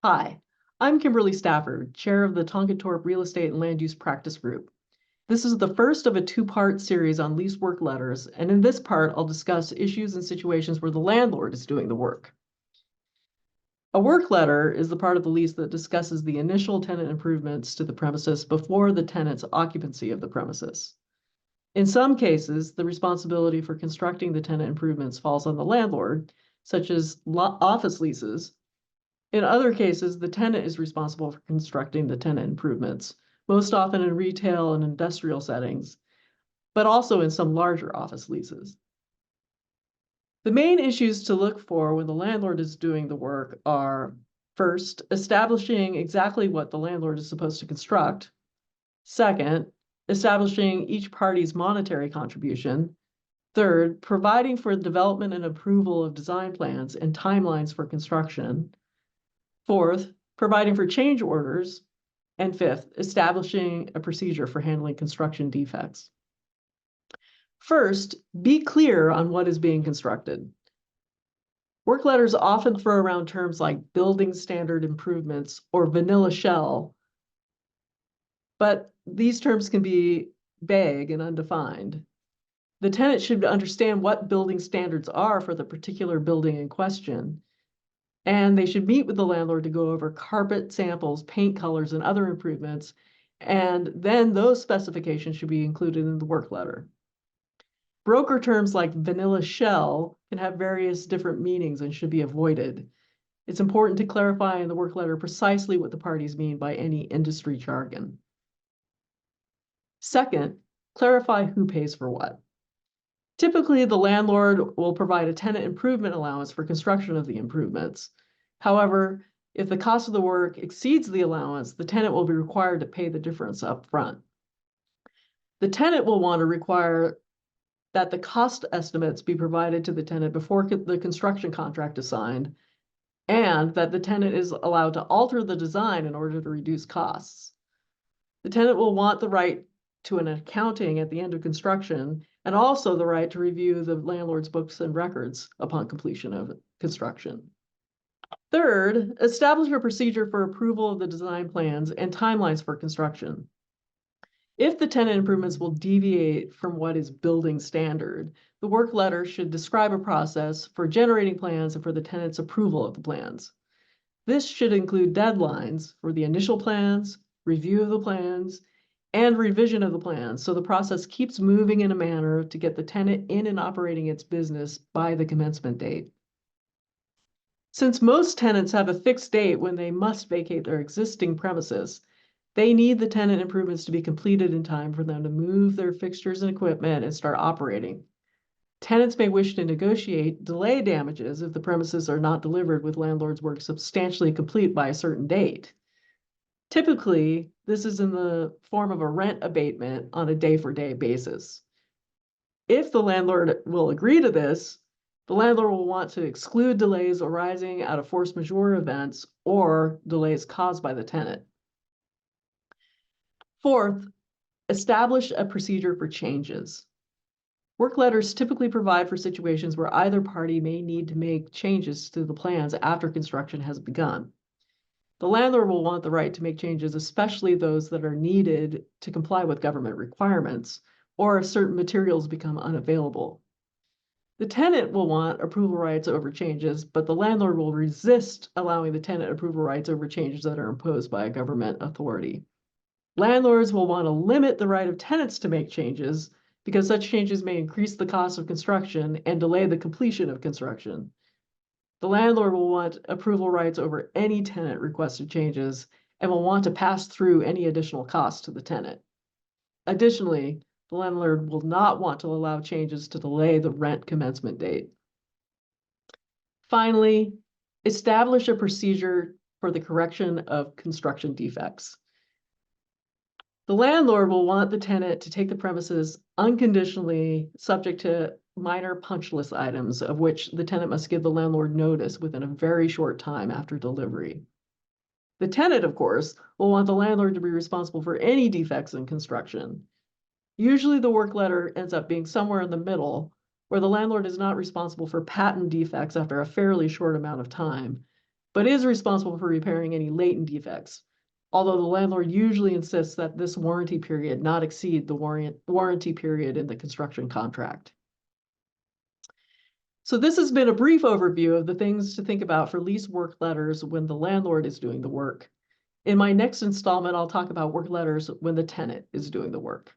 Hi, I'm Kimberlee Stafford, Chair of the Tongatorpe Real Estate and Land Use Practice Group. This is the first of a two-part series on lease work letters, and in this part, I'll discuss issues and situations where the landlord is doing the work. A work letter is the part of the lease that discusses the initial tenant improvements to the premises before the tenant's occupancy of the premises. In some cases, the responsibility for constructing the tenant improvements falls on the landlord, such as office leases. In other cases, the tenant is responsible for constructing the tenant improvements, most often in retail and industrial settings, but also in some larger office leases. The main issues to look for when the landlord is doing the work are, first, establishing exactly what the landlord is supposed to construct. Second, establishing each party's monetary contribution. Third, providing for the development and approval of design plans and timelines for construction. Fourth, providing for change orders. And fifth, establishing a procedure for handling construction defects. First, be clear on what is being constructed. Work letters often throw around terms like building standard improvements or vanilla shell, but these terms can be vague and undefined. The tenant should understand what building standards are for the particular building in question, and they should meet with the landlord to go over carpet samples, paint colors, and other improvements, and then those specifications should be included in the work letter. Broker terms like vanilla shell can have various different meanings and should be avoided. It's important to clarify in the work letter precisely what the parties mean by any industry jargon. Second, clarify who pays for what. Typically, the landlord will provide a tenant improvement allowance for construction of the improvements. However, if the cost of the work exceeds the allowance, the tenant will be required to pay the difference up front. The tenant will want to require that the cost estimates be provided to the tenant before the construction contract is signed, and that the tenant is allowed to alter the design in order to reduce costs. The tenant will want the right to an accounting at the end of construction, and also the right to review the landlord's books and records upon completion of construction. Third, establish a procedure for approval of the design plans and timelines for construction. If the tenant improvements will deviate from what is building standard, the work letter should describe a process for generating plans and for the tenant's approval of the plans. This should include deadlines for the initial plans, review of the plans, and revision of the plans, so the process keeps moving in a manner to get the tenant in and operating its business by the commencement date. Since most tenants have a fixed date when they must vacate their existing premises, they need the tenant improvements to be completed in time for them to move their fixtures and equipment and start operating. Tenants may wish to negotiate delay damages if the premises are not delivered with landlord's work substantially complete by a certain date. Typically, this is in the form of a rent abatement on a day-for-day basis. If the landlord will agree to this, the landlord will want to exclude delays arising out of force majeure events or delays caused by the tenant. Fourth, establish a procedure for changes. Work letters typically provide for situations where either party may need to make changes to the plans after construction has begun. The landlord will want the right to make changes, especially those that are needed to comply with government requirements, or if certain materials become unavailable. The tenant will want approval rights over changes, but the landlord will resist allowing the tenant approval rights over changes that are imposed by a government authority. Landlords will want to limit the right of tenants to make changes because such changes may increase the cost of construction and delay the completion of construction. The landlord will want approval rights over any tenant requested changes and will want to pass through any additional costs to the tenant. Additionally, the landlord will not want to allow changes to delay the rent commencement date. Finally, establish a procedure for the correction of construction defects. The landlord will want the tenant to take the premises unconditionally, subject to minor punch list items of which the tenant must give the landlord notice within a very short time after delivery. The tenant, of course, will want the landlord to be responsible for any defects in construction. Usually the work letter ends up being somewhere in the middle, where the landlord is not responsible for patent defects after a fairly short amount of time, but is responsible for repairing any latent defects, although the landlord usually insists that this warranty period not exceed the warranty period in the construction contract. So this has been a brief overview of the things to think about for lease work letters when the landlord is doing the work. In my next installment, I'll talk about work letters when the tenant is doing the work.